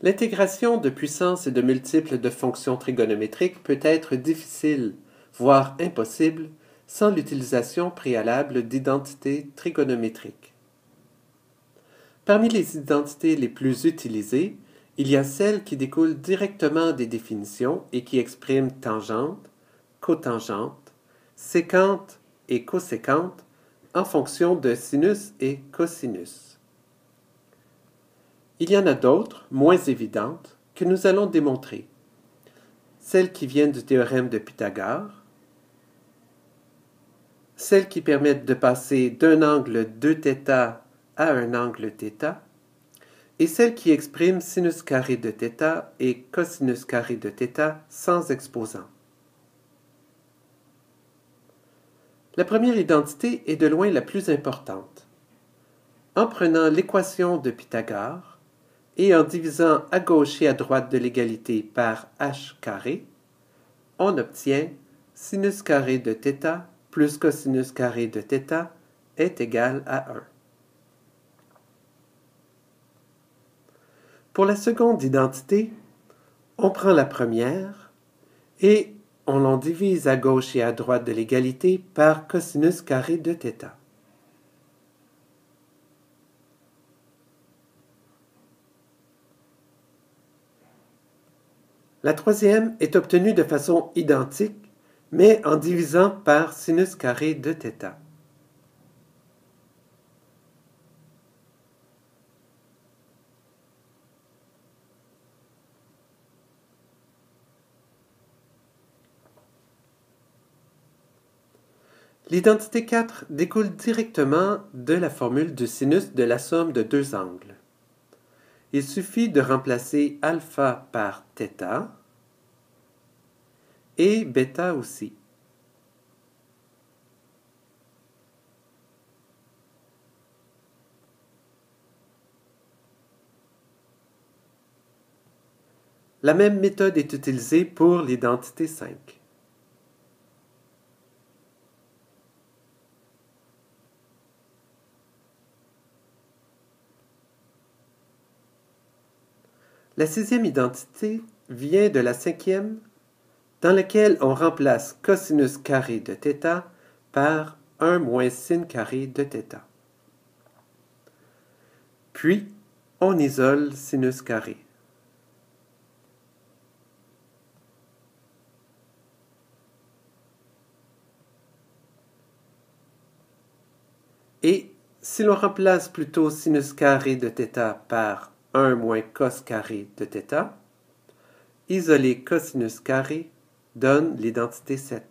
L'intégration de puissances et de multiples de fonctions trigonométriques peut être difficile, voire impossible, sans l'utilisation préalable d'identités trigonométriques. Parmi les identités les plus utilisées, il y a celles qui découlent directement des définitions et qui expriment tangente, cotangente, séquente et coséquente en fonction de sinus et cosinus. Il y en a d'autres, moins évidentes, que nous allons démontrer. Celles qui viennent du théorème de Pythagore, celles qui permettent de passer d'un angle 2θ à un angle θ, et celles qui expriment sinus carré de θ et cosinus carré de θ sans exposant. La première identité est de loin la plus importante. En prenant l'équation de Pythagore et en divisant à gauche et à droite de l'égalité par h carré, on obtient sinus carré de θ plus cosinus carré de θ est égal à 1. Pour la seconde identité, on prend la première et on l'en divise à gauche et à droite de l'égalité par cosinus carré de θ. La troisième est obtenue de façon identique, mais en divisant par sinus carré de θ. L'identité 4 découle directement de la formule du sinus de la somme de deux angles. Il suffit de remplacer alpha par θ et bêta aussi. La même méthode est utilisée pour l'identité 5. La sixième identité vient de la cinquième, dans laquelle on remplace cosinus carré de θ par 1 moins sin carré de θ. Puis, on isole sinus carré. Et si l'on remplace plutôt sinus carré de θ par 1 moins cos carré de θ, isoler cosinus carré donne l'identité 7.